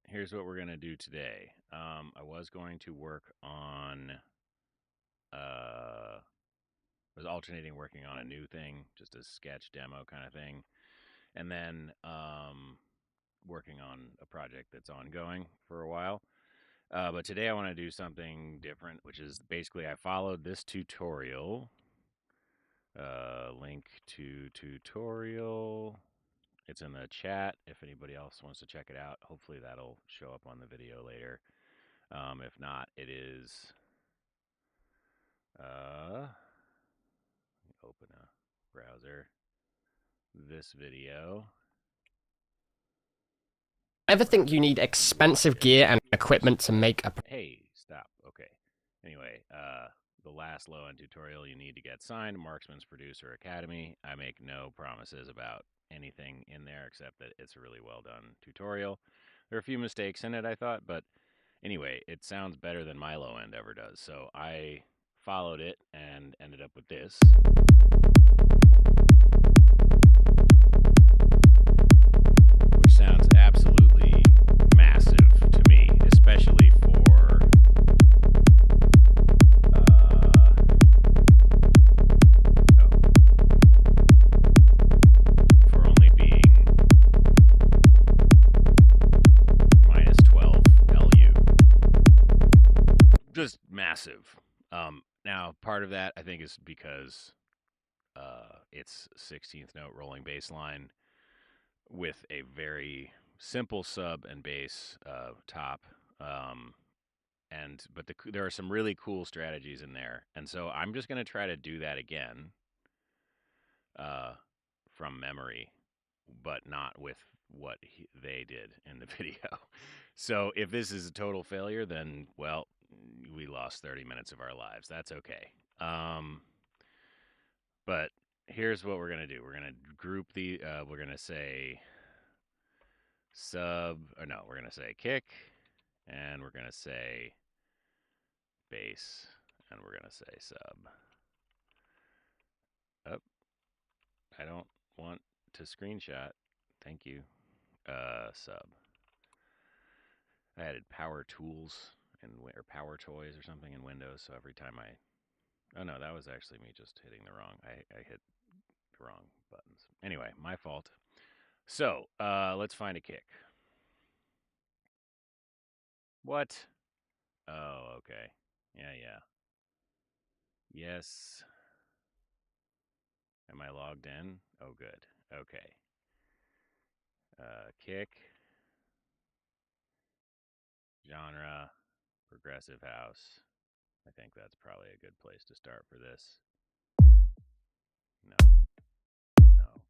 here's what we're gonna do today. I was going to work on, was alternating working on a new thing, just a sketch demo kind of thing, and then working on a project that's ongoing for a while. But today I want to do something different, which is basically I followed this tutorial. Link to tutorial. It's in the chat if anybody else wants to check it out. Hopefully that'll show up on the video later. If not, it is. Open a browser. This video. Ever think you need expensive gear and equipment to make a... Hey, stop. Okay. Anyway, the last low-end tutorial you need to get signed, Marksman's Producer Academy. I make no promises about anything in there except that it's a really well done tutorial. There are a few mistakes in it, I thought, but anyway, it sounds better than my low end ever does. So I followed it and ended up with this, which sounds absolutely massive to me, especially for for only being minus 12 LU. Just massive. Now, part of that I think is because it's 16th note rolling bass line with a very simple sub and bass top. But there are some really cool strategies in there, and so I'm just going to try to do that again from memory, but not with what they did in the video. So if this is a total failure, then well, we lost 30 minutes of our lives. That's okay. But here's what we're gonna do. We're gonna group the. We're gonna say sub, or no, we're gonna say kick, and we're gonna say bass, and we're gonna say sub. Up. I don't want to screenshot. Thank you. Sub. I added power tools or power toys or something in Windows, so every time oh no, that was actually me just hitting the wrong. I hit the wrong buttons. Anyway, my fault. So let's find a kick. What? Oh, okay. Yeah. Yes. Am I logged in? Oh, good. Okay. Kick. Genre. Progressive house. I think that's probably a good place to start for this. No. No.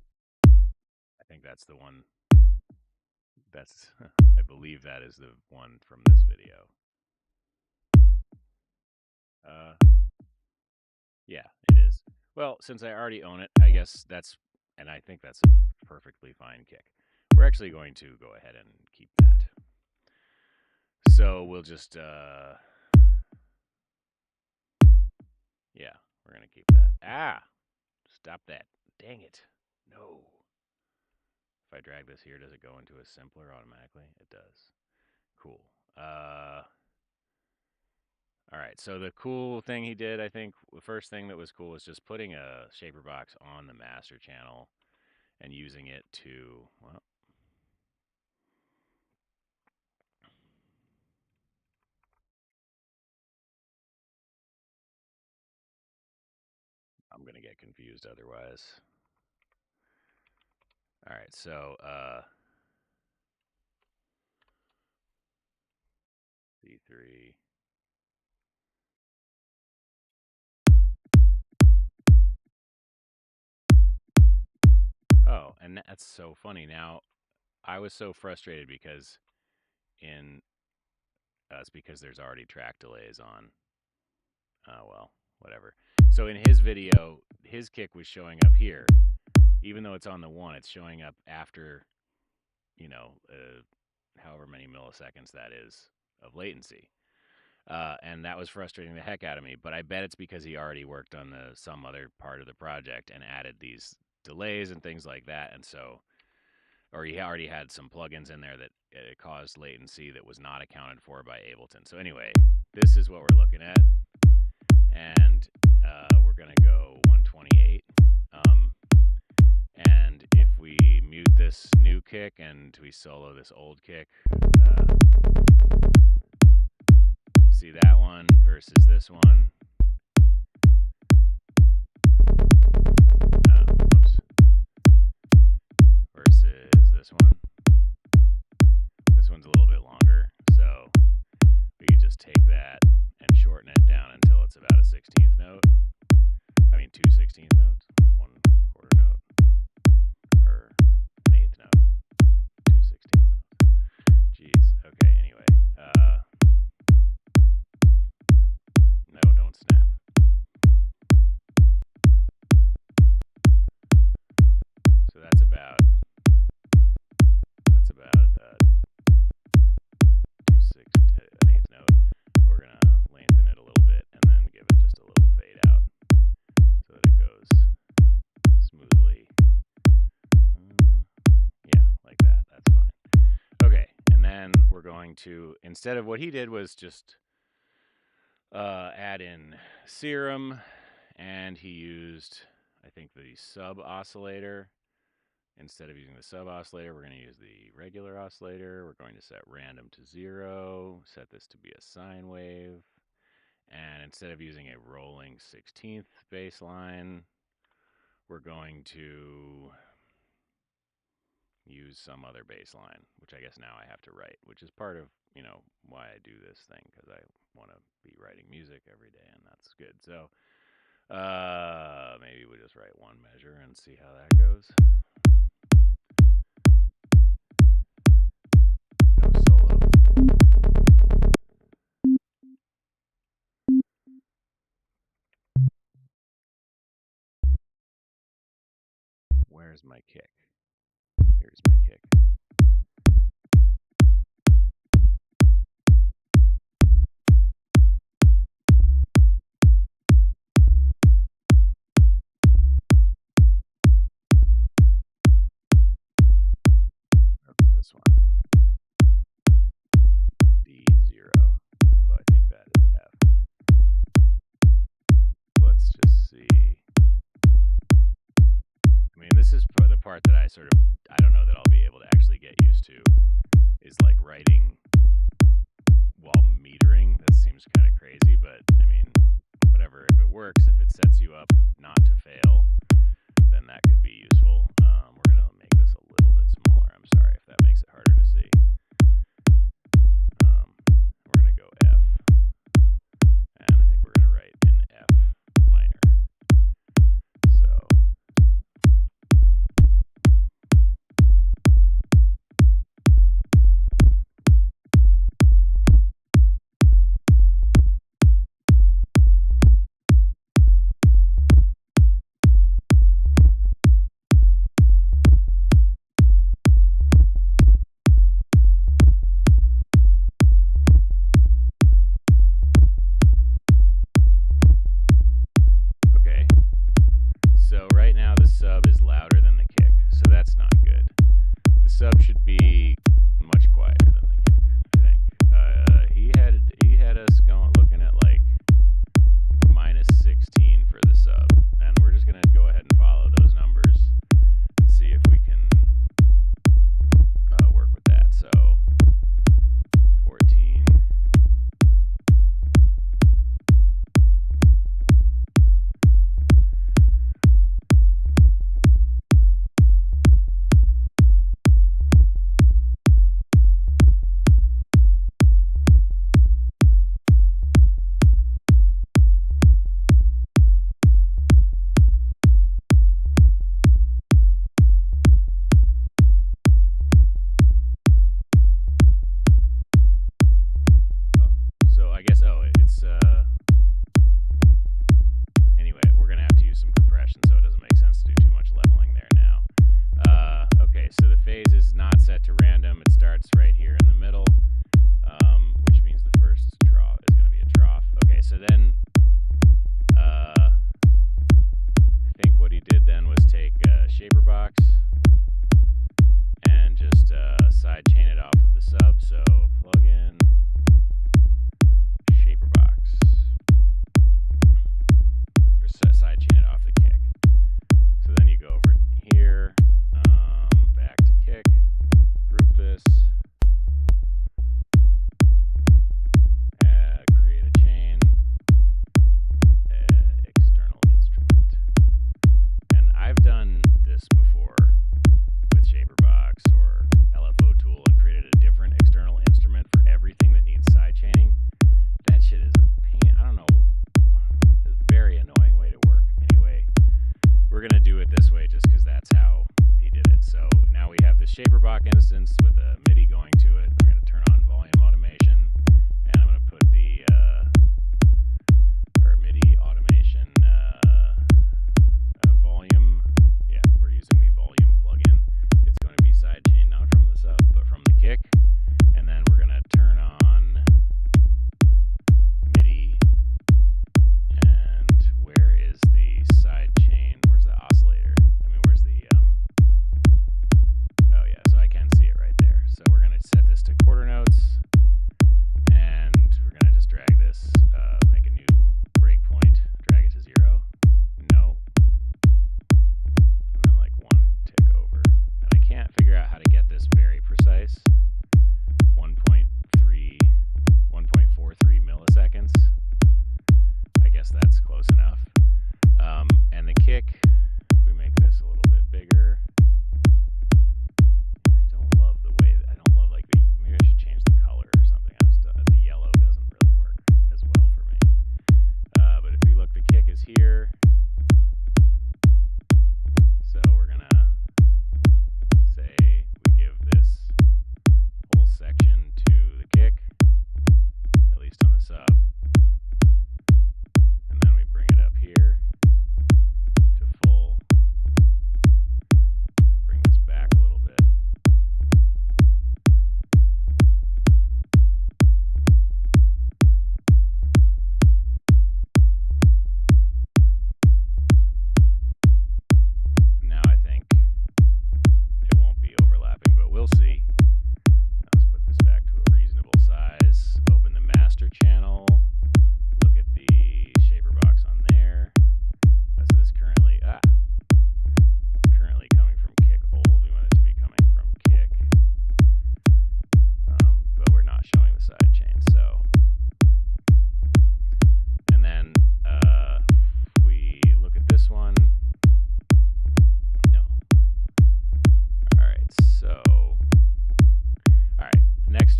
I think that's the one. That's, I believe that is the one from this video. Yeah, it is. Well, since I already own it, I guess that's, and I think that's a perfectly fine kick. We're actually going to go ahead and keep that. So we'll just, yeah, we're going to keep that. Ah, stop that. Dang it. No. If I drag this here, does it go into a simpler automatically? It does. Cool. All right, so the cool thing he did, I think, the first thing that was cool was just putting a shaper box on the master channel and using it to, well, I'm going to get confused otherwise. All right, so C3. Oh, and that's so funny. Now, I was so frustrated because it's because there's already track delays on. Oh, well, whatever. So in his video, his kick was showing up here. Even though it's on the one, it's showing up after, however many milliseconds that is of latency. And that was frustrating the heck out of me. But I bet it's because he already worked on some other part of the project and added these delays and things like that. And so, or he already had some plugins in there that it caused latency that was not accounted for by Ableton. So anyway, this is what we're looking at, and we're gonna go 128. And if we mute this new kick and we solo this old kick, see that one versus this one. Whoops. Versus this one. This one's a little bit longer, so we could just take that and shorten it down until it's about a 16th note. I mean, 2/16 notes, 1/4 note, or an 1/8 note, 2/16 notes. Jeez. Okay. Anyway, no, don't snap. So that's about 1/8 note. We're gonna lengthen it a little bit and then give it just a little fade out so that it goes smoothly. Yeah, like that. That's fine. Okay, and then we're going to, instead of what he did was just add in serum, and he used, I think, the sub oscillator. Instead of using the sub oscillator, we're going to use the regular oscillator. We're going to set random to 0, set this to be a sine wave. And instead of using a rolling 16th bass line, we're going to use some other bass line, which I guess now I have to write, which is part of, why I do this thing, because I want to be writing music every day, and that's good. So maybe we just write one measure and see how that goes. No solo. Where's my kick? Here's my kick. Oops, this one. D0. Although I think that is F. Let's just see. I mean, this is the part that I don't know that I'll be able to actually get used to, is like writing while metering. That seems kind of crazy, but I mean, whatever. If it works, if it sets you up not to fail, then that could be useful. We're going to make this a little bit smaller. I'm sorry if that makes it harder to see. We're going to go F, and I think we're going to write in F minor. So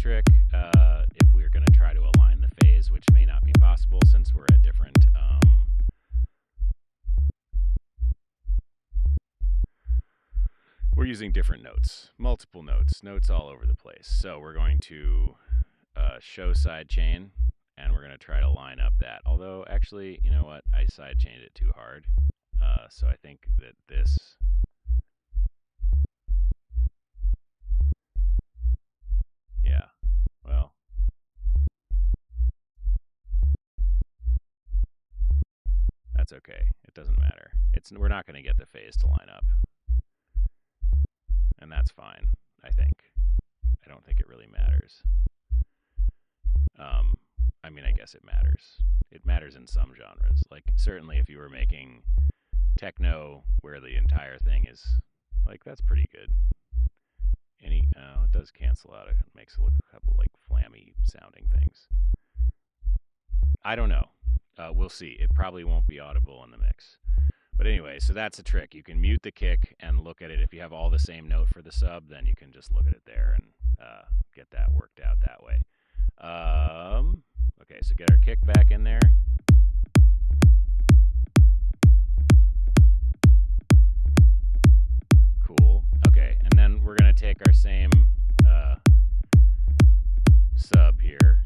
trick if we're going to try to align the phase, which may not be possible since we're at different we're using different notes, multiple notes all over the place. So we're going to show side chain, and we're going to try to line up that. Although, actually, you know what? I side chained it too hard. So I think that this... Yeah, well... That's okay. It doesn't matter. We're not going to get the phase to line up. And that's fine, I think. I don't think it really matters. I mean, I guess it matters. It matters in some genres. Like, certainly if you were making techno where the entire thing is, like, that's pretty good. It does cancel out. It makes it look a couple, like, flammy sounding things. I don't know. We'll see. It probably won't be audible in the mix. But anyway, so that's a trick. You can mute the kick and look at it. If you have all the same note for the sub, then you can just look at it there and get that worked out that way. Okay, so get our kick back in there. Cool. Okay, and then we're going to take our same sub here.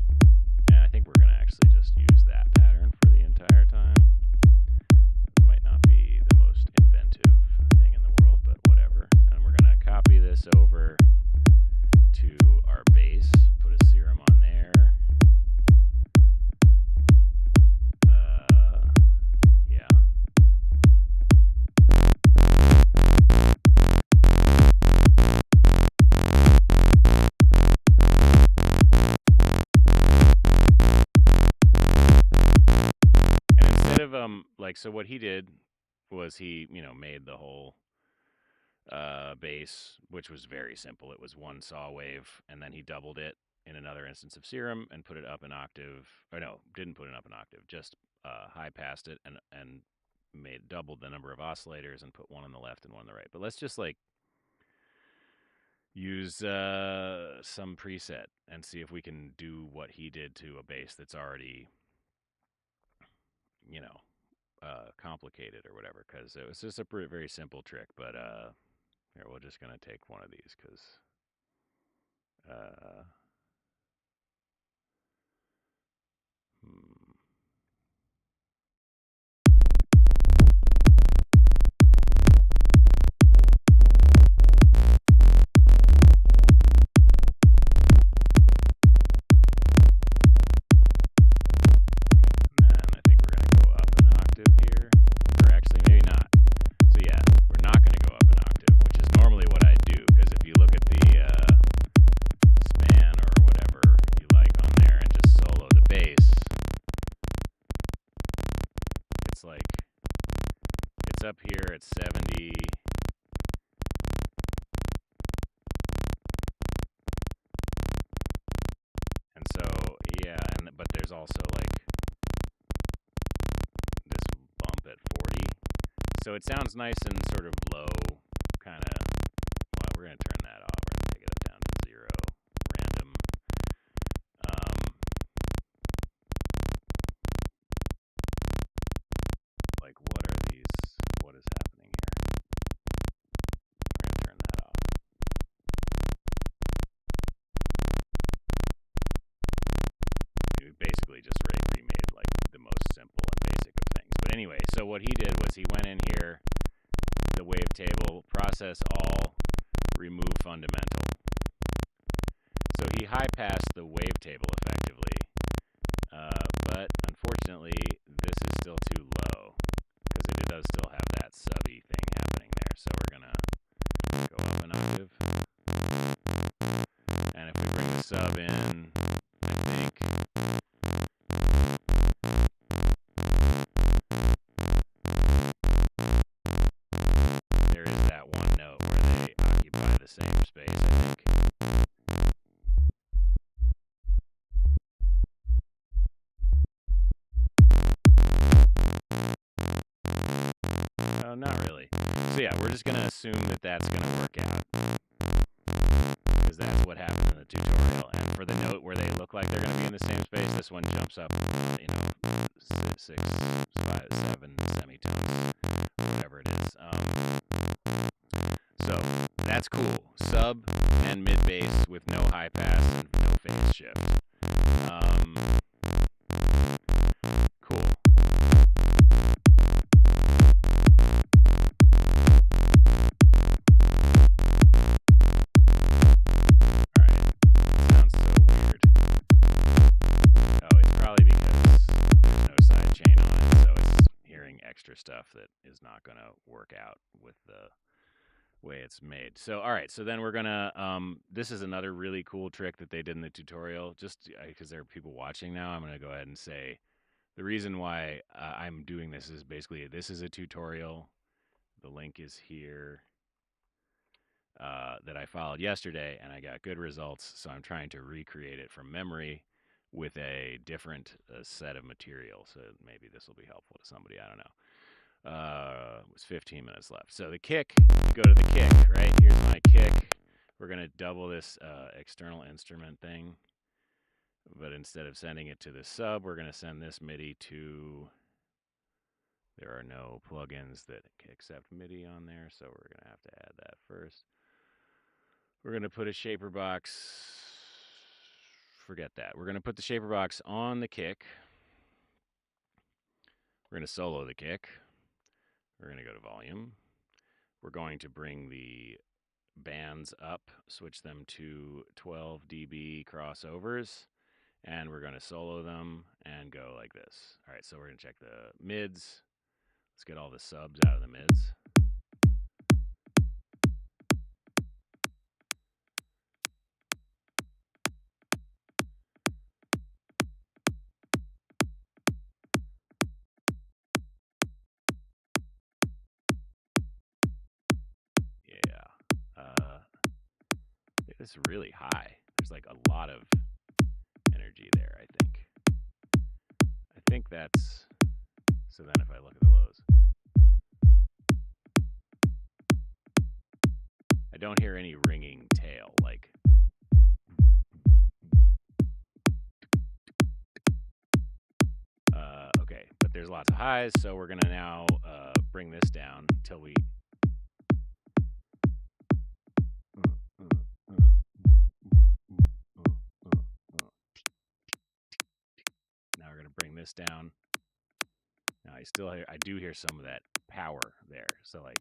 And I think we're going to actually just use that pattern for the entire time. It might not be the most inventive thing in the world, but whatever. And we're going to copy this over to our bass, put a serum on there. Yeah. And instead of like, so what he did was he, made the whole bass, which was very simple. It was one saw wave, and then he doubled it in another instance of serum and put it up an octave. Or no, didn't put it up an octave, just high passed it and doubled the number of oscillators and put one on the left and one on the right. But let's just like use some preset and see if we can do what he did to a bass that's already, complicated or whatever, because it was just a very simple trick. But here, we're just going to take one of these because and I think we're going to go up an octave here. Or actually, maybe not. So yeah, we're not going to go up an octave, which is normally what I do, because if you look at the span or whatever you like on there and just solo the bass, it's like, it's up here at 70. And so, yeah, but there's also like this bump at 40. So it sounds nice and sort of low, kind of. Well, we're going to turn that off. We're going to take it down to 0, random. Like, what is happening here? We're going to turn that off. We basically just remade like the most simple and basic of things. But anyway, so what he did was he went in here, the wavetable, process all, remove fundamental. So he high-passed the wavetable effectively, but unfortunately this is still too low because it does still have that subby thing happening there. So we're gonna go up an octave, and if we bring the sub in, I think there is that one note where they occupy the same space, I think. Oh, not really. So yeah, we're just going to assume that that's going to work out, because that's what happened in the tutorial. And for the note where they look like they're going to be in the same space, this one jumps up, 6, 5, 7 semitones, whatever it is. So that's cool. Sub and mid bass with no high pass and no phase shift. Cool. Alright. Sounds so weird. Oh, it's probably because there's no side chain on it, so it's hearing extra stuff that is not going to work out with the way it's made. So, all right. So then we're gonna. This is another really cool trick that they did in the tutorial. Just because there are people watching now, I'm gonna go ahead and say the reason why I'm doing this is basically this is a tutorial. The link is here that I followed yesterday, and I got good results. So I'm trying to recreate it from memory with a different set of material. So maybe this will be helpful to somebody. I don't know. It was 15 minutes left. So the kick, go to the kick, right? Here's my kick. We're going to double this external instrument thing. But instead of sending it to the sub, we're going to send this MIDI to... There are no plugins that accept MIDI on there, so we're going to have to add that first. We're going to put a shaper box... Forget that. We're going to put the shaper box on the kick. We're going to solo the kick. We're going to go to volume. We're going to bring the bands up, switch them to 12 dB crossovers, and we're going to solo them and go like this. All right, so we're going to check the mids. Let's get all the subs out of the mids. Yeah. It's really high. There's like a lot of energy there, I think. I think that's... So then if I look at the lows, I don't hear any ringing tail, like... Okay, but there's lots of highs, so we're going to now bring this down until we... Now we're going to bring this down. Now I do hear some of that power there. So like...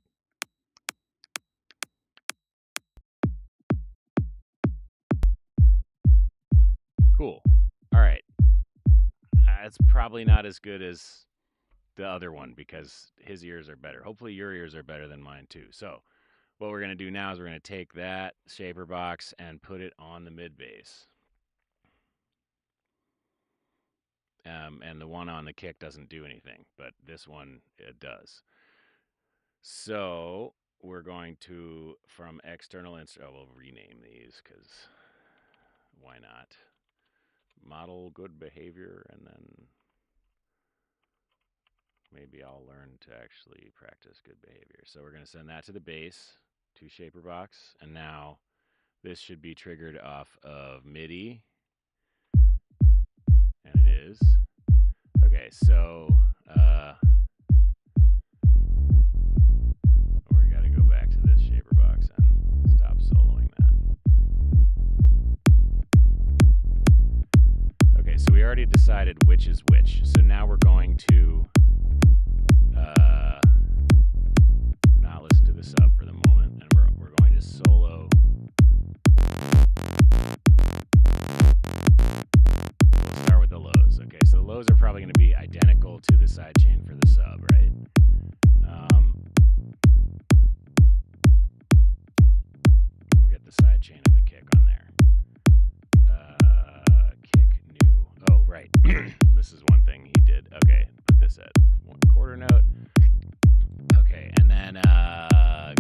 Cool. All right. It's probably not as good as the other one because his ears are better. Hopefully your ears are better than mine too. So what we're going to do now is we're going to take that shaper box and put it on the mid bass. And the one on the kick doesn't do anything, but this one, it does. So we're going to, from external instrument, we'll rename these because why not? Model good behavior, and then maybe I'll learn to actually practice good behavior. So we're going to send that to the bass, to shaper box, and now this should be triggered off of MIDI, and it is. Okay, so we got to go back to this shaper box and stop soloing that. Okay, so we already decided which is which. So now we're going to not listen to the sub for the moment, and we're going to solo. We'll start with the lows. Okay, so the lows are probably going to be identical to the sidechain for the sub, right? We get the sidechain of the kick on there. Kick new. Oh, right. This is one thing he did. Okay, put this at 1/4 note. Okay, and then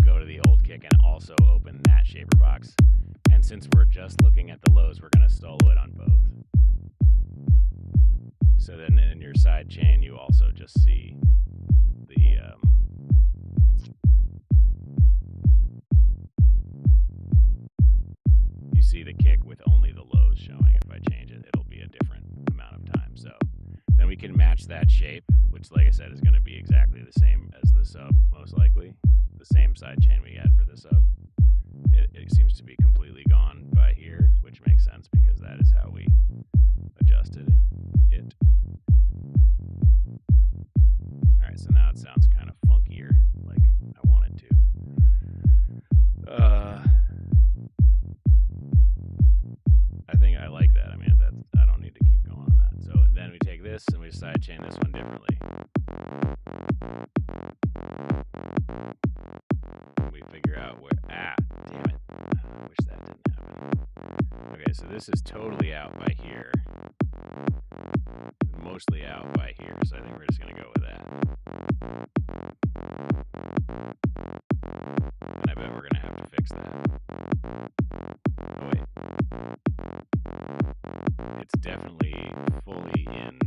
go to the old kick and also open that shaper box. And since we're just looking at the lows, we're going to solo it on both. So then in your side chain, you also just see the you see the kick with with only the lows showing. If I change it, it'll be a different amount of time. So then we can match that shape, which, like I said, is going to be exactly the same as the sub, most likely. The same sidechain we had for the sub. It seems to be completely gone by here, which makes sense because that is how we adjusted it. Alright, so now it sounds kind of funkier, like I want it to. I think I like that. I mean, I don't need to keep going on that. So then we take this and we sidechain this one differently. We figure out where, damn it. I wish that didn't happen. Okay, so this is totally out by here. Mostly out by here, so I think we're just going to go with that. And I bet we're going to have to fix that. Oh, wait. It's definitely fully in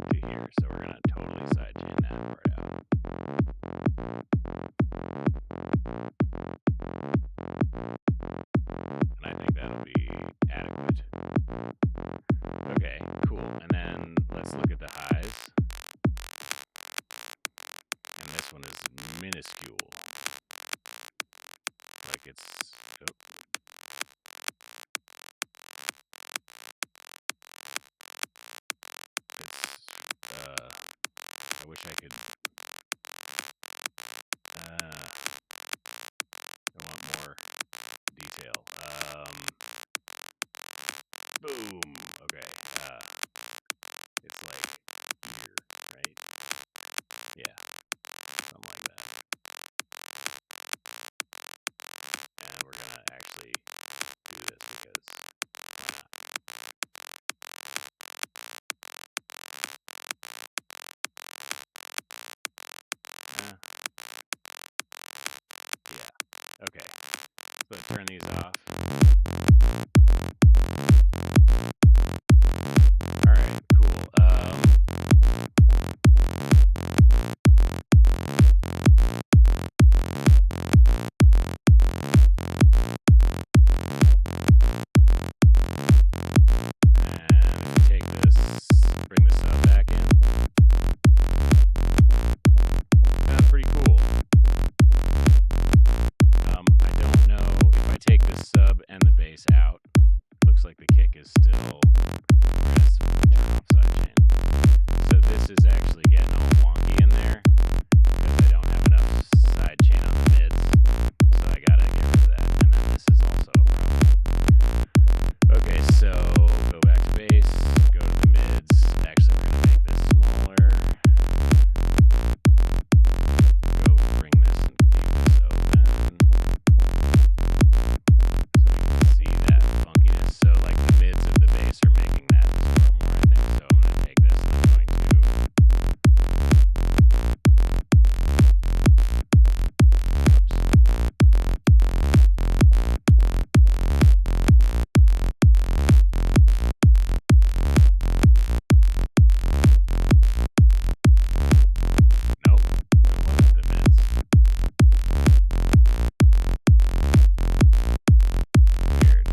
to here, so we're going to totally sidechain that part out. And I think that'll be adequate. Okay, cool. And then let's look at the highs. And this one is minuscule. Like it's, I wish I could, I want more detail. Boom. Okay. It's like here, right? Yeah. Something like that. And we're going to actually do this because why not? Yeah. Okay. So turn these off. Alright, cool. And if we take this, bring the sub back in. Sounds pretty cool. I don't know if I take the sub and the bass out. Looks like the kick is still. We're gonna turn off sidechain. So this is actually getting all wonky in there because I don't have enough sidechain on the mids. So I gotta get rid of that. And then this is also a problem. Okay, so go back to bass, go to the mids. Actually, we're gonna make this smaller. Go bring this and leave this open. So we can see that funkiness. So like the mids of the bass are making that distort more, I think. So I'm gonna take this and I'm going to nope, it wasn't the mids. Weird.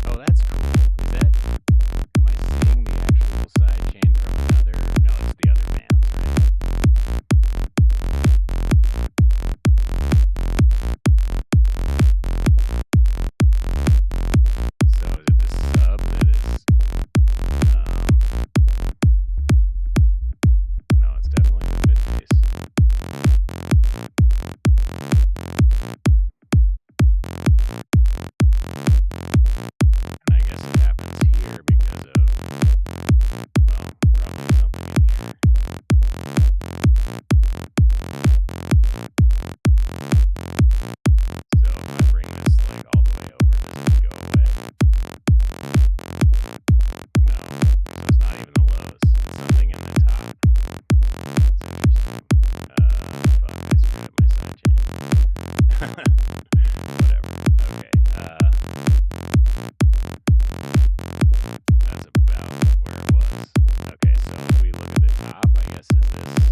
Oh, that's cool. Is that, am I seeing the actual sidechain from another? No, it's the other bands, right? So is it the sub that is, no, it's definitely the mid bass. And I guess it happens here because of, well, probably something in here. So if I bring this like all the way over, this would go away. No, so it's not even the lows. It's something in the top. That's interesting. Fuck, I screwed up my sidechain. Whatever. Okay. That's about where it was. Okay, so if we look at the top, I guess is this.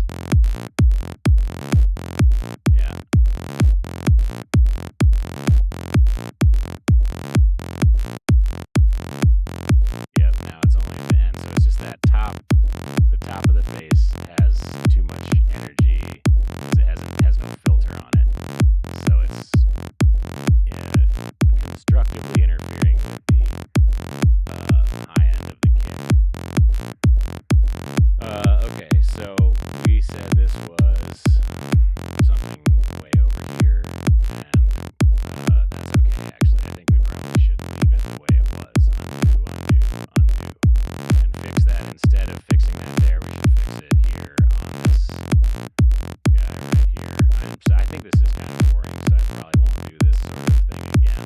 think this is kind of boring, so I probably won't do this sort of thing again,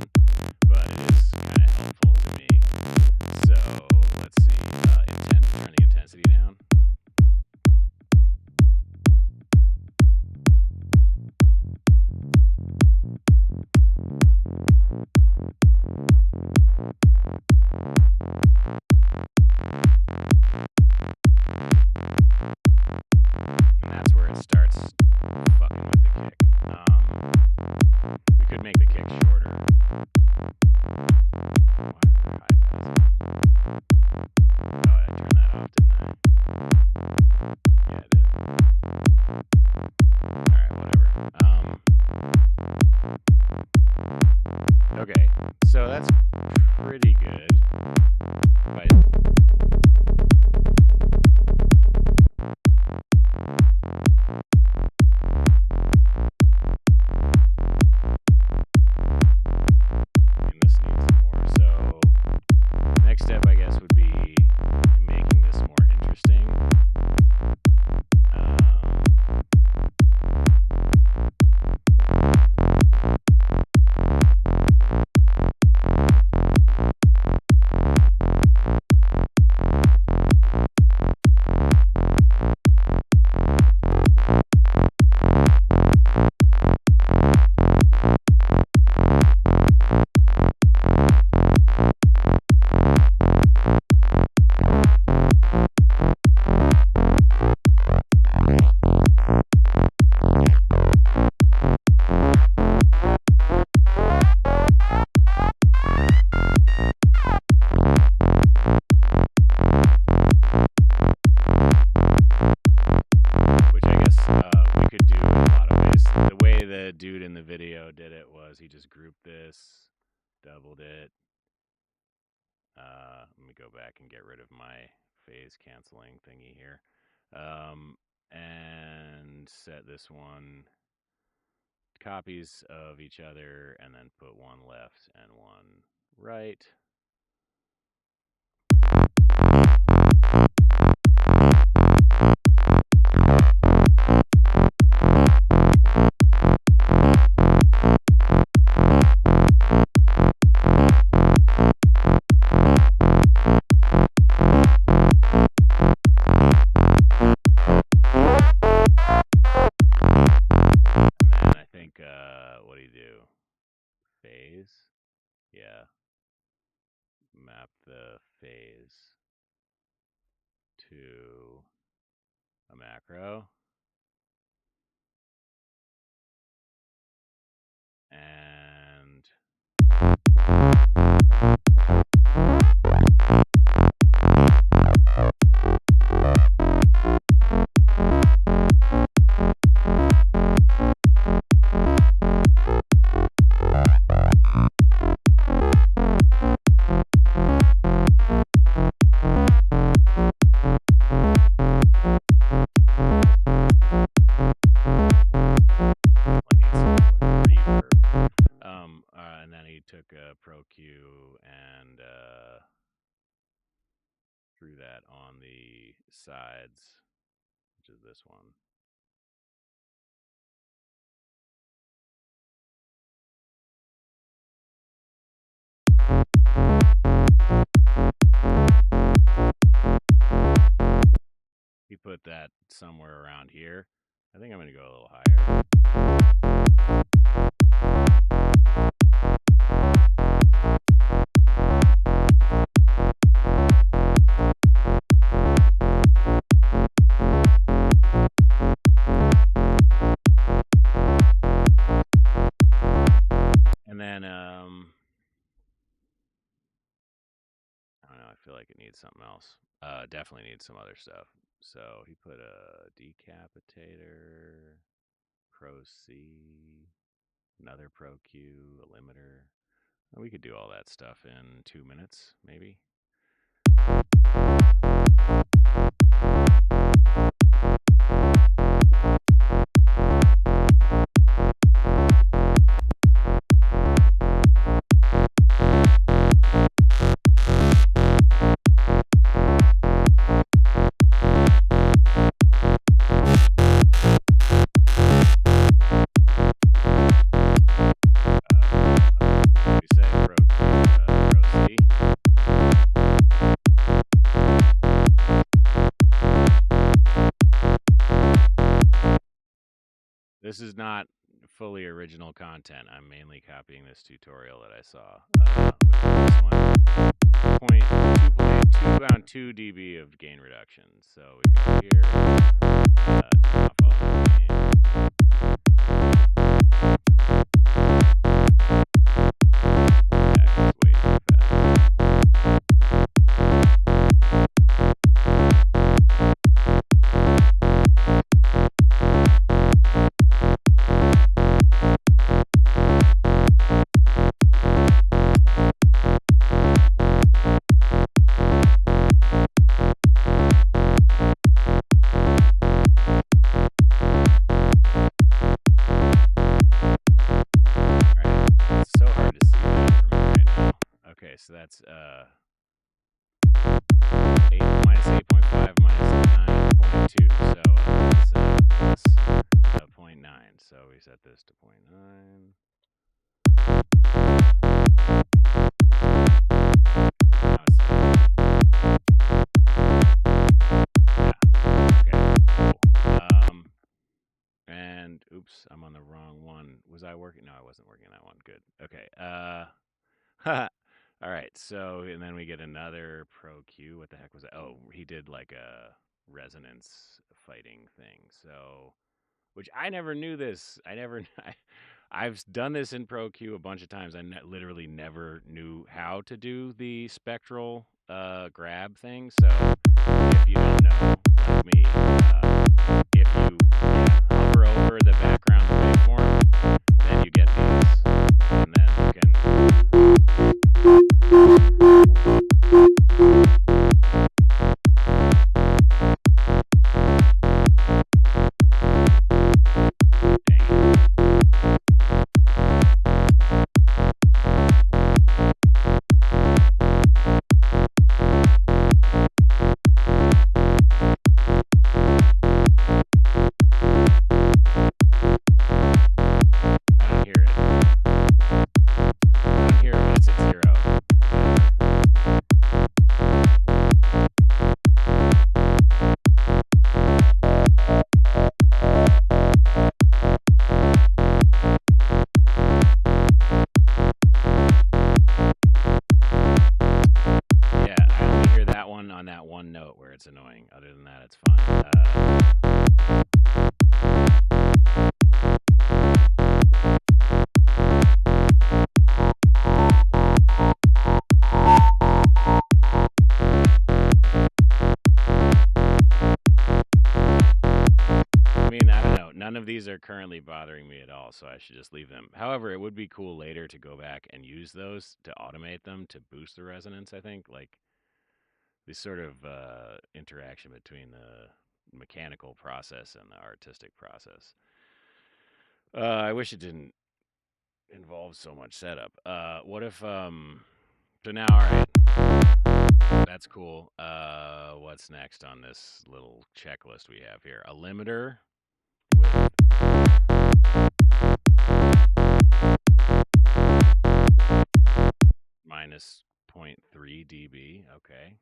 but it is kind of helpful to me. So let's see, turn the intensity down. And that's where it starts fucking with the kick. We could make the kick shorter. Why is there high pass on? Oh, I turned that off, didn't I? Yeah, I did. Alright, whatever. Okay, so that's pretty good. But and this needs some more. So next step, I guess, would be making this more interesting. Which I guess we could do in a lot of ways. The way the dude in the video did it was he just grouped this, doubled it. Let me go back and get rid of my phase canceling thingy here. And set this one copies of each other and then put one left and one right. What do you do? Phase? Yeah. Map the phase to a macro. And then he took a Pro Q and threw that on the sides, which is this one. He put that somewhere around here. I think I'm going to go a little higher. And then, I don't know, I feel like it needs something else. Definitely needs some other stuff. So he put a decapitator, Pro C, another Pro Q, a limiter. We could do all that stuff in 2 minutes, maybe. this is not fully original content. I'm mainly copying this tutorial that I saw, which is this one. 2.2 around 2 dB of gain reduction. So we go here, turn off all the gain. Back is way too fast. Okay, so that's 8 minus 8.5 minus 9.2. So that's plus 0.9. So we set this to 0.9. Now it's yeah. Okay. Cool. And oops, I'm on the wrong one. Was I working? No, I wasn't working on that one. Good. Okay. All right. So, and then we get another Pro Q. What the heck was that? Oh, he did like a resonance fighting thing. So, which I never knew this. I've done this in Pro Q a bunch of times. I literally never knew how to do the spectral grab thing. So, if you don't know, like me, if you hover over the background waveform, then you get these, and then you on that one note where it's annoying. Other than that, it's fine. I mean, I don't know. None of these are currently bothering me at all, so I should just leave them. However, it would be cool later to go back and use those to automate them to boost the resonance, I think. Like, this sort of interaction between the mechanical process and the artistic process. I wish it didn't involve so much setup. What if so now, all right, that's cool. What's next on this little checklist we have here? A limiter with minus 0.3 dB. Okay.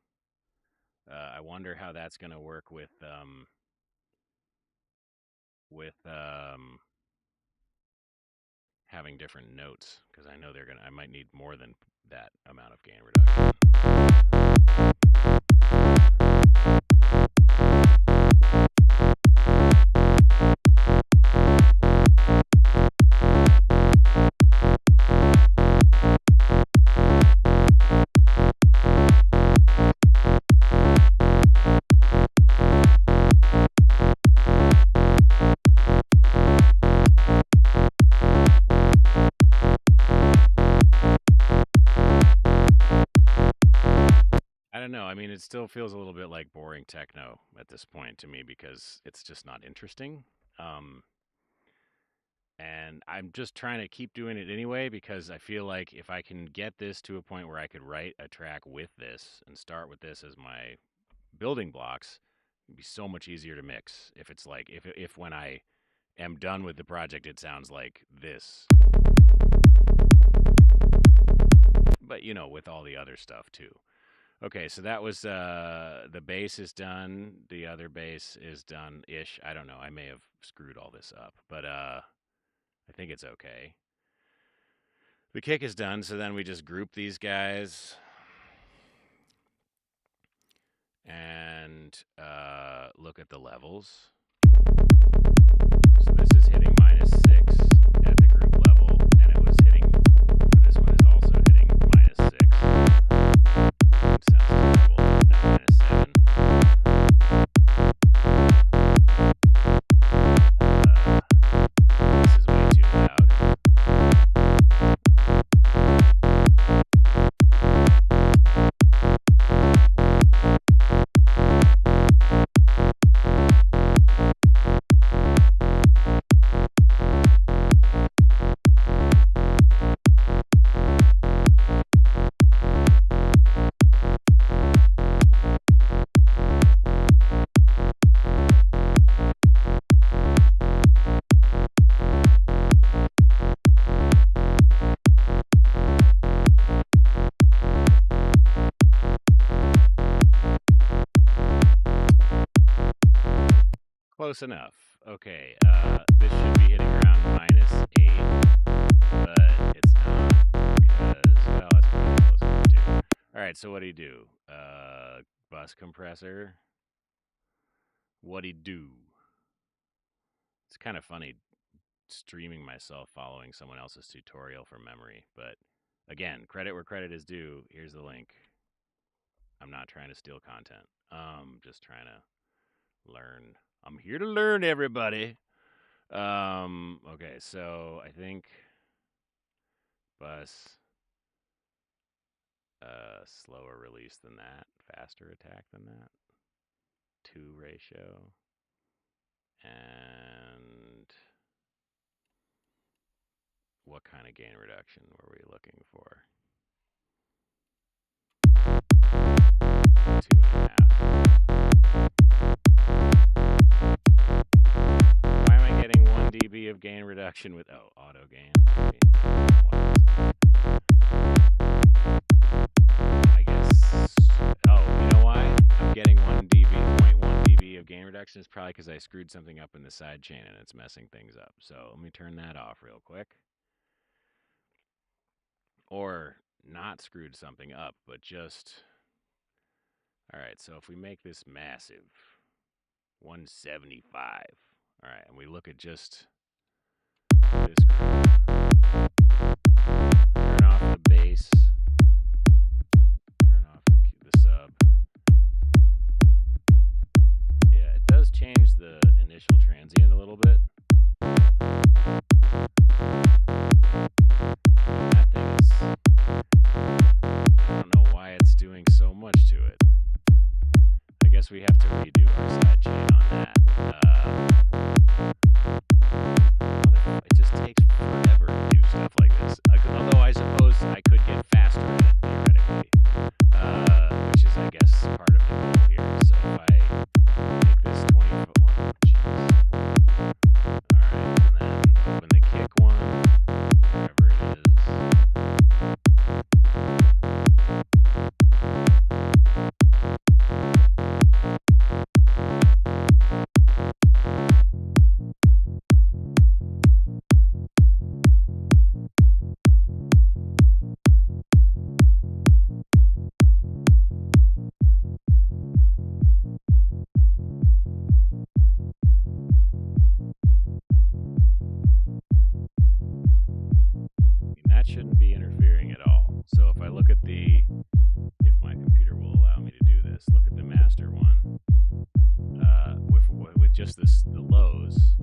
I wonder how that's going to work with having different notes, because I know I might need more than that amount of gain reduction. I don't know. I mean, it still feels a little bit like boring techno at this point to me because it's just not interesting. And I'm just trying to keep doing it anyway because I feel like if I can get this to a point where I could write a track with this and start with this as my building blocks, it'd be so much easier to mix. If it's like if when I am done with the project, it sounds like this, but with all the other stuff too. Okay, so that was the bass is done. The other bass is done ish. I don't know. I may have screwed all this up, but I think it's okay. The kick is done, so then we just group these guys and look at the levels. So this is hitting -6 at the group level, and it was hitting. This one is also hitting -6. It sounds terrible. No, -7. This is way too loud. Close enough. Okay, this should be hitting around -8, but it's not because, well, it's pretty close enough too. All right, so what do you do? Bus compressor. What do you do? It's kind of funny streaming myself following someone else's tutorial from memory, but again, credit where credit is due. Here's the link. I'm not trying to steal content. Just trying to learn. I'm here to learn, everybody. Okay, so I think bus, slower release than that, faster attack than that, 2 ratio, and what kind of gain reduction were we looking for? 2.5. Why am I getting 1 dB of gain reduction with auto gain? I guess. Oh, you know why? I'm getting 1 dB, 0.1 dB of gain reduction. It's probably because I screwed something up in the side chain and it's messing things up. So let me turn that off real quick. Or not screwed something up, but just. All right, so if we make this massive, 175. All right, and we look at just this group. Turn off the bass. Turn off the sub. Yeah, it does change the initial transient a little bit. That thing is. I don't know why it's doing so much to it. I guess we have to redo our side chain on that. It just takes forever to do stuff like this. Although I suppose I could get faster at it theoretically, which is, I guess, part of the goal here. So if I make this 20-foot one, jeez. All right, and then open the kick one, wherever it is. That shouldn't be interfering at all. So if I look at if my computer will allow me to do this, look at the master one. With just the lows,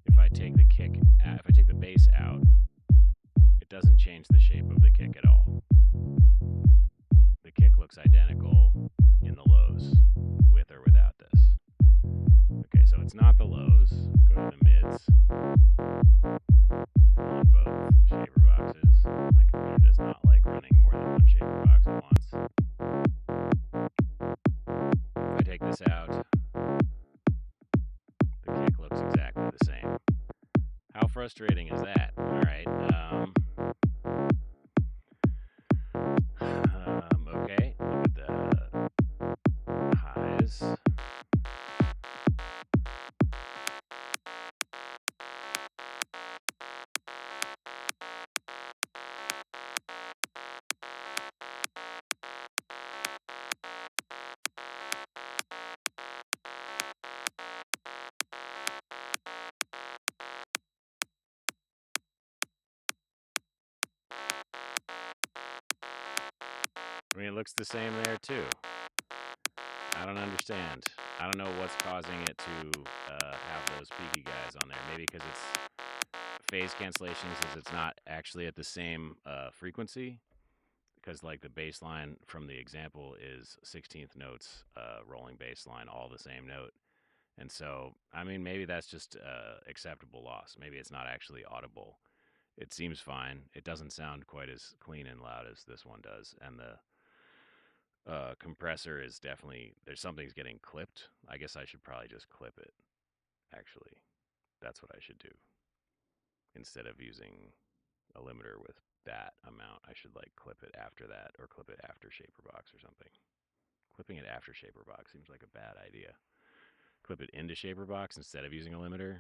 if I take the bass out, it doesn't change the shape of the kick at all. The kick looks identical in the lows, with or without this. Okay, so it's not the lows. Go to the mids. On both shaper boxes. My computer does not like running more than one shaper box at once. If I take this out, the kick looks exactly the same. How frustrating is that? All right. Okay. Look at I mean, it looks the same there too. I don't understand. I don't know what's causing it to have those peaky guys on there. Maybe because it's phase cancellation, since it's not actually at the same frequency. Because like the bass line from the example is 16th notes, rolling bass line, all the same note. And so, I mean, maybe that's just acceptable loss. Maybe it's not actually audible. It seems fine. It doesn't sound quite as clean and loud as this one does. And the compressor is definitely, there's something's getting clipped. I guess I should probably just clip it, actually. That's what I should do. Instead of using a limiter with that amount, I should like clip it after that or clip it after Shaper Box or something. Clipping it after Shaper Box seems like a bad idea. Clip it into Shaper Box instead of using a limiter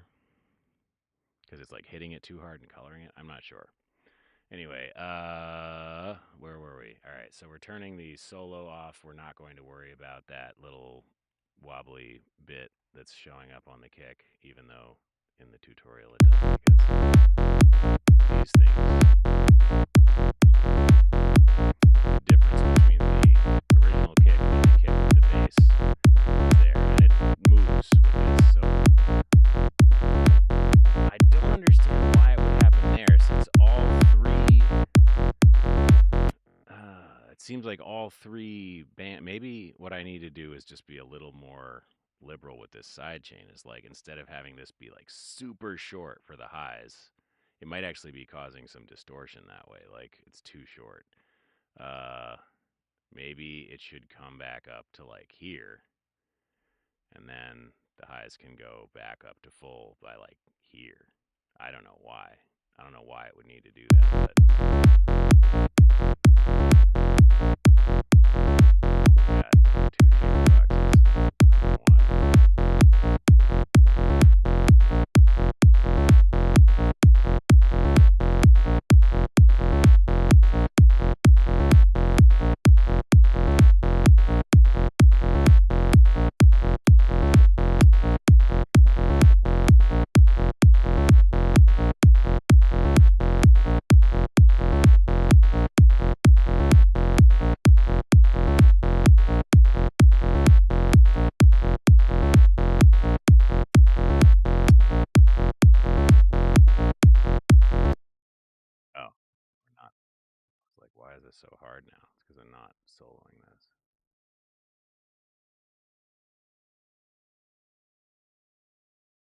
because it's like hitting it too hard and coloring it. I'm not sure. Anyway, where were we? All right, so we're turning the solo off. We're not going to worry about that little wobbly bit that's showing up on the kick, even though in the tutorial it doesn't, because these things, the difference between the original kick and the kick with the bass is there, and it moves with this, so I don't understand why it would happen there, since all three. It seems like all three band. Maybe what I need to do is just be a little more liberal with this side chain. Is like instead of having this be like super short for the highs, it might actually be causing some distortion that way. Like it's too short. Uh, Maybe it should come back up to like here, and then the highs can go back up to full by like here. I don't know why. I don't know why it would need to do that, but got two shaper boxes. I don't know why. Oh, we're not. It's like, why is this so hard now? It's because I'm not soloing this.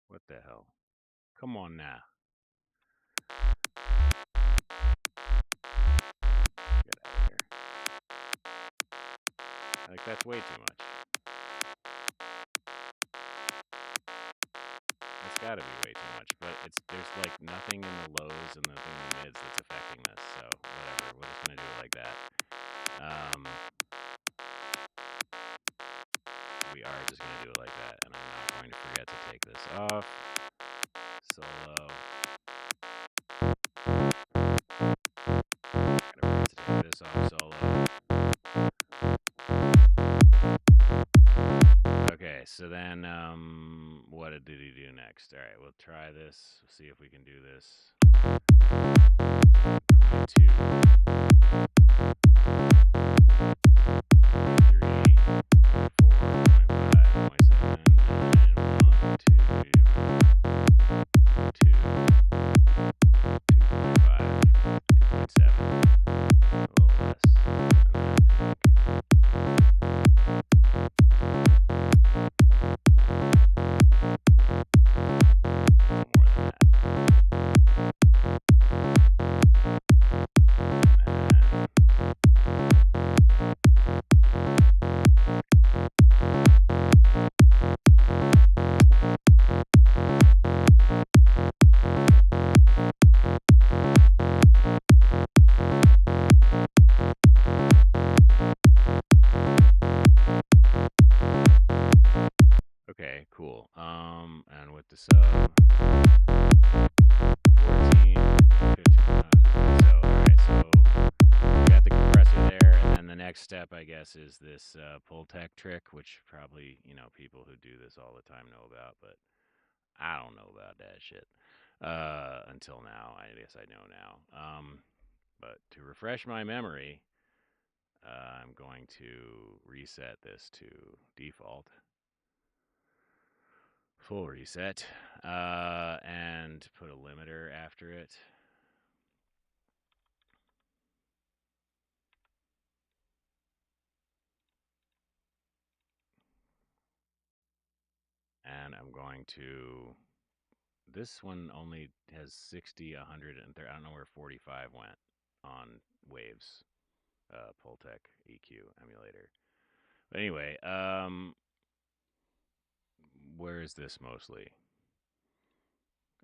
What the hell? Come on now. Get out of here. Like, that's way too much. It's got to be way too much, but there's like nothing in the lows and nothing in the mids that's affecting this. So whatever, we're just gonna do it like that. Um, we are just gonna do it like that, and I'm not going to forget to take this off. Solo. I'm gonna forget to take this off solo. Okay, so then what did he do next? All right, we'll try this. See if we can do this. 22, 23, 4.5, 27, 9, 1, 2, 2, 2.5, 2.7, a little less than that, I think. A little more than that. And okay, cool. And with the sub, 14, 15. So, all right, so we got the compressor there, and then the next step, I guess, is this pull tech trick, which probably people who do this all the time know about, but I don't know about that shit until now. I guess I know now. But to refresh my memory, I'm going to reset this to default, full reset, and put a limiter after it. And I'm going to, this one only has 60, 100, and I don't know where 45 went on Waves, Pultec EQ emulator. But anyway, where is this mostly?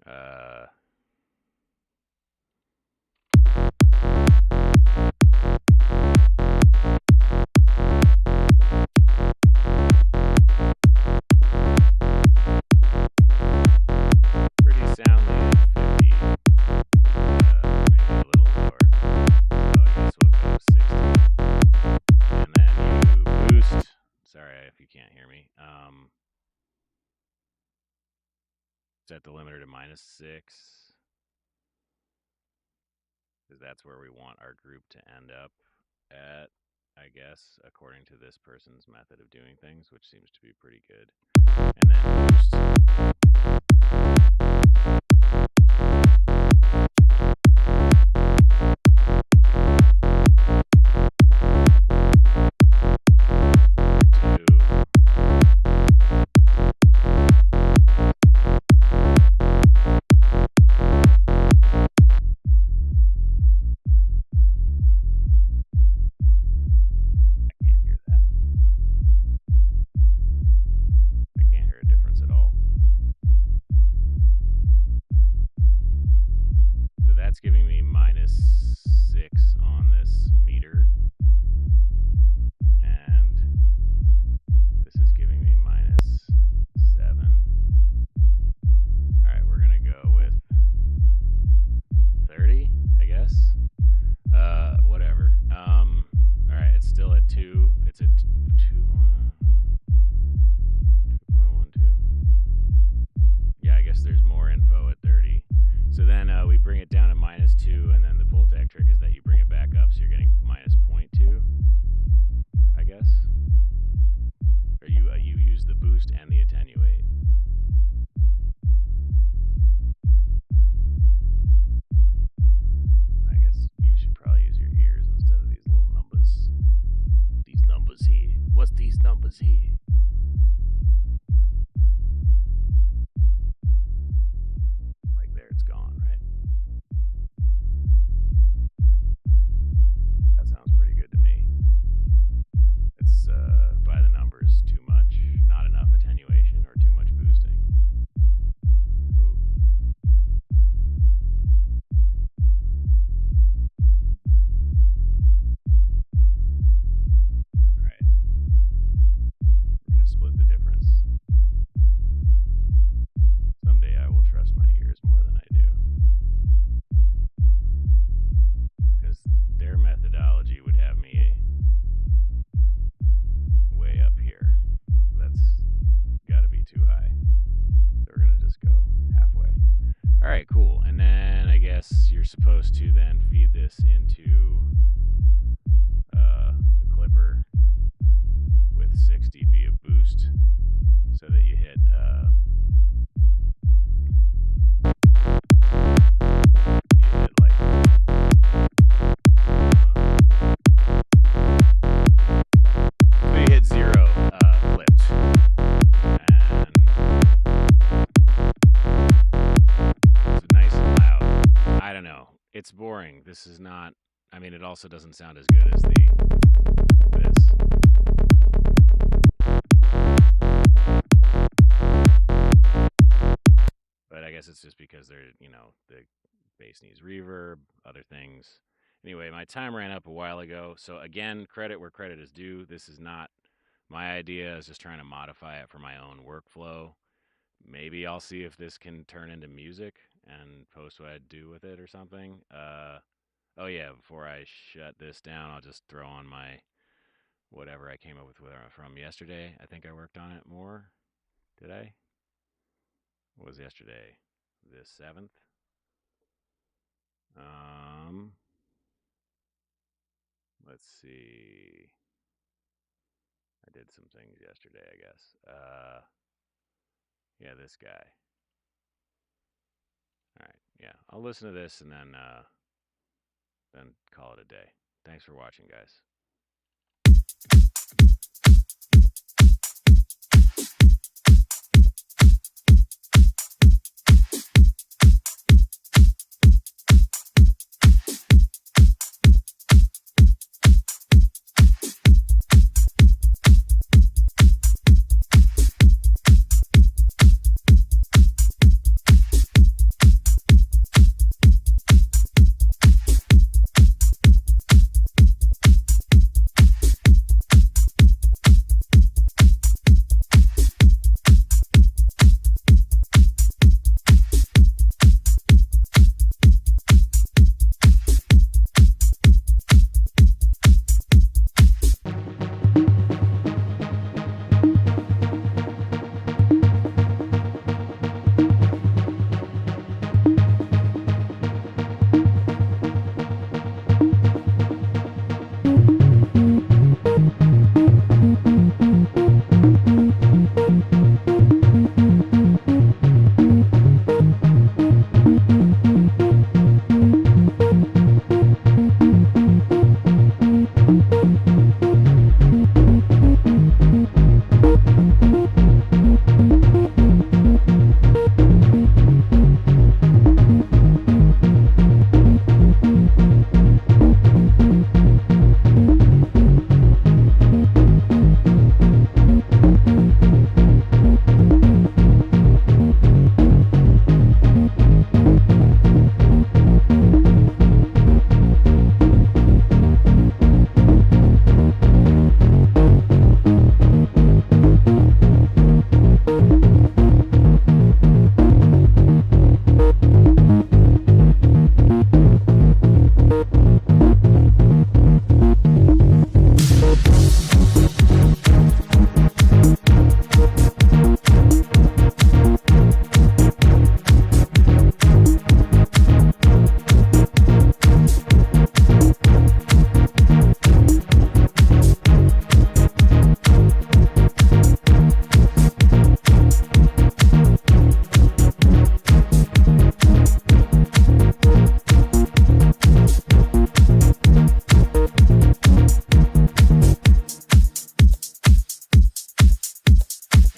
Uh, Pretty soundly at 50, maybe a little lower. So I guess we'll go 60. And then you boost. Sorry if you can't hear me. Set the limiter to -6, because that's where we want our group to end up at, I guess, according to this person's method of doing things, which seems to be pretty good. And then boost. I can't hear a difference at all. So that's giving me -6 on this meter. And this is giving me -7. All right, we're going to go with 30, I guess. Whatever. All right, it's still at 2. It's at 2.12. Yeah, I guess there's more info at 30. So then we bring it down to -2, and then the pull tag trick is that you bring it back up, so you're getting -0.2, I guess. Or you use the boost and the attenuate. I guess you should probably use your ears instead of these little numbers. These numbers here. What's these numbers here? Like there, it's gone, right? That sounds pretty good to me. It's by the numbers, too much, not enough attenuation, or too much boosting. Ooh. All right. We're going to split the difference. Someday I will trust my ears more than I do. Because their methodology would have me way up here. That's got to be too high. So we're going to just go halfway. All right, cool. And then I guess you're supposed to then feed this into a clipper with 60 be a boost so that you hit like we hit 0 clipped, and it's nice and loud. I don't know. It's boring. This is not. I mean, it also doesn't sound as good as this. But I guess it's just because they're, the bass needs reverb, other things. Anyway, my time ran up a while ago. So again, credit where credit is due. This is not my idea. I was just trying to modify it for my own workflow. Maybe I'll see if this can turn into music and post what I do with it or something. Oh yeah, before I shut this down, I'll just throw on my whatever I came up with from yesterday. I think I worked on it more. Did I? What was yesterday? The 7th? let's see. I did some things yesterday, I guess. Yeah, this guy. All right, yeah, I'll listen to this and then call it a day. Thanks for watching, guys.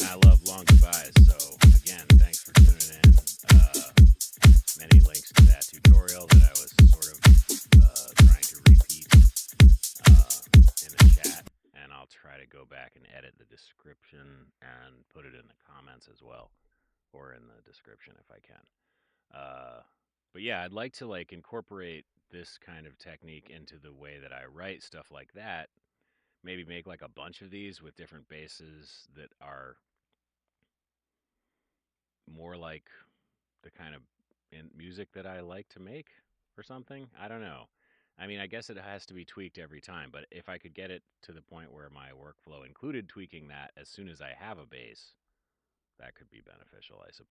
I love long goodbyes. So again, thanks for tuning in. Many links to that tutorial that I was sort of trying to repeat in the chat, and I'll try to go back and edit the description and put it in the comments as well, or in the description if I can. But yeah, I'd like to like incorporate this kind of technique into the way that I write stuff like that. Maybe make like a bunch of these with different basses that are more like the kind of music that I like to make or something. I don't know. I mean, I guess it has to be tweaked every time, but if I could get it to the point where my workflow included tweaking that as soon as I have a bass, that could be beneficial, I suppose.